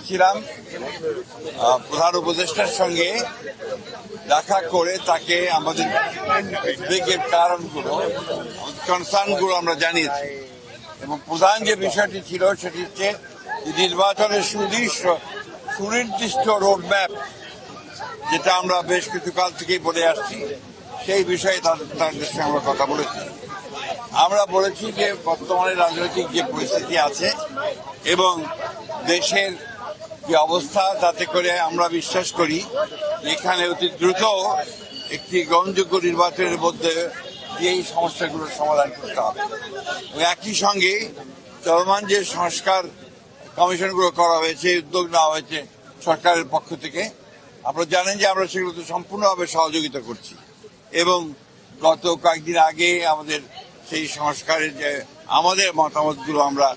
গিয়েছিলাম প্রধান উপদেষ্টার সঙ্গে দেখা করে তাকে আমাদের উদ্বেগের কারণগুলো, কনসার্নগুলো আমরা জানিয়েছি এবং প্রধান যে বিষয়টি ছিল সেটি হচ্ছে নির্বাচনের সুনির্দিষ্ট রোডম্যাপ, যেটা আমরা বেশ কিছু কাল থেকেই বলে আসছি, সেই বিষয়ে তাদের সঙ্গে আমরা কথা বলেছি। আমরা বলেছি যে বর্তমানে রাজনৈতিক যে পরিস্থিতি আছে এবং দেশের যে অবস্থা, তাতে করে আমরা বিশ্বাস করি এখানে অতি দ্রুত একটি গ্রহণযোগ্য নির্বাচনের মধ্যে এই সমস্যাগুলোর সমাধান করতে হবে এবং একই সঙ্গে চলমান যে সংস্কার কমিশনগুলো করা হয়েছে, উদ্যোগ নেওয়া হয়েছে সরকারের পক্ষ থেকে, আপনারা জানেন যে আমরা সেগুলোতে সম্পূর্ণভাবে সহযোগিতা করছি এবং গত কয়েকদিন আগে আমাদের সেই সংস্কারের যে আমাদের মতামতগুলো আমরা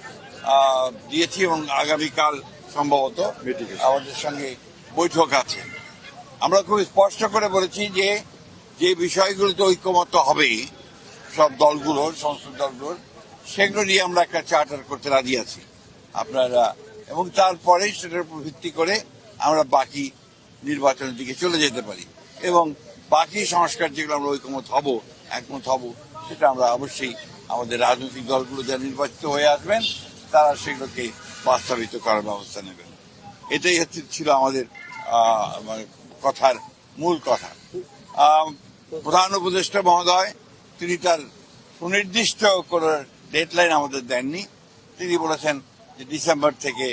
দিয়েছি এবং আগামীকাল সম্ভবত আমাদের সঙ্গে বৈঠক আছে। আমরা খুব স্পষ্ট করে বলেছি যে যে বিষয়গুলোতে ঐক্যমত্য হবে সব দলগুলোর, সংসদ দলগুলোর, সেগুলো নিয়ে আমরা একটা চার্টার করতে রাজি আছি আপনারা, এবং তারপরেই সেটার উপর ভিত্তি করে আমরা বাকি নির্বাচনের দিকে চলে যেতে পারি এবং বাকি সংস্কার যেগুলো আমরা একমত হব সেটা আমরা অবশ্যই আমাদের রাজনৈতিক দলগুলো যারা নির্বাচিত হয়ে আসবেন তারা সেগুলোকে বাস্তবায়িত করার ব্যবস্থা নেবেন। এটাই ছিল আমাদের কথার মূল কথা। প্রধান উপদেষ্টা মহোদয় তিনি তার সুনির্দিষ্ট কোন ডেডলাইন আমাদের দেননি। তিনি বলেছেন যে ডিসেম্বর থেকে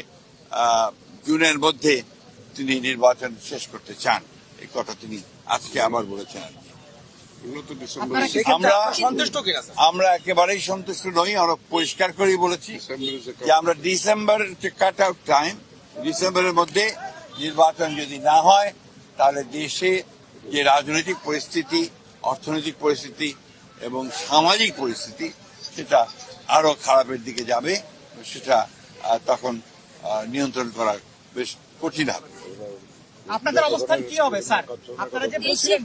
জুনের মধ্যে তিনি নির্বাচন শেষ করতে চান। এই কথা তিনি আজকে আবার বলেছেন। আমরা একেবারেই সন্তুষ্ট নই। আমরা পরিষ্কার করেই বলেছি যে আমরা ডিসেম্বর কাট আউট টাইম, ডিসেম্বরের মধ্যে নির্বাচন যদি না হয় তাহলে দেশে যে রাজনৈতিক পরিস্থিতি, অর্থনৈতিক পরিস্থিতি এবং সামাজিক পরিস্থিতি সেটা আরো খারাপের দিকে যাবে। সেটা তখন নিয়ন্ত্রণ করা বেশ কঠিন হবে। আপনাদের অবস্থান কি হবে স্যার? আপনারা যে বলছিলেন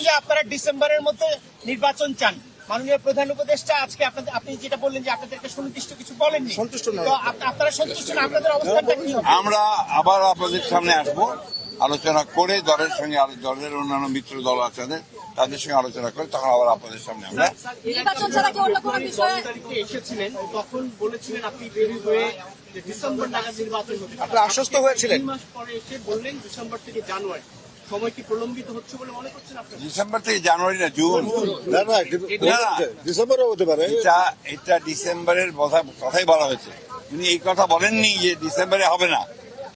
যে আপনারা ডিসেম্বরের মধ্যে নির্বাচন চান, মাননীয় প্রধান উপদেষ্টা আজকে আপনি যেটা বললেন যে আপনাদেরকে সুনির্দিষ্ট কিছু বলেননি, সন্তুষ্ট নয়, আপনারা সন্তুষ্ট না, আপনাদের অবস্থানটা কি হবে? আমরা আবার আপনাদের সামনে আসবো, আলোচনা করে দলের সঙ্গে, দলের অন্যান্য মিত্র দল আছে তাদের সঙ্গে আলোচনা করে তখন আবার আপনাদের সামনে আমরা এসেছিলেন, তখন বলেছিলেন আপনি দেরি হয়ে ডিসেম্বর নাগাদ নির্বাচন হবে, আপনি আশ্বস্ত হয়েছিলেন। 2 মাস পরে এসে বললেন ডিসেম্বর থেকে জানুয়ারি। সময় কি প্রলম্বিত হচ্ছে বলে মনে করছেন আপনারা? ডিসেম্বর থেকে জানুয়ারি না, জুন। ডিসেম্বরও হতে পারে। এটা ডিসেম্বরের কথাই বলা হয়েছে। উনি এই কথা বলেননি যে ডিসেম্বরে হবে না।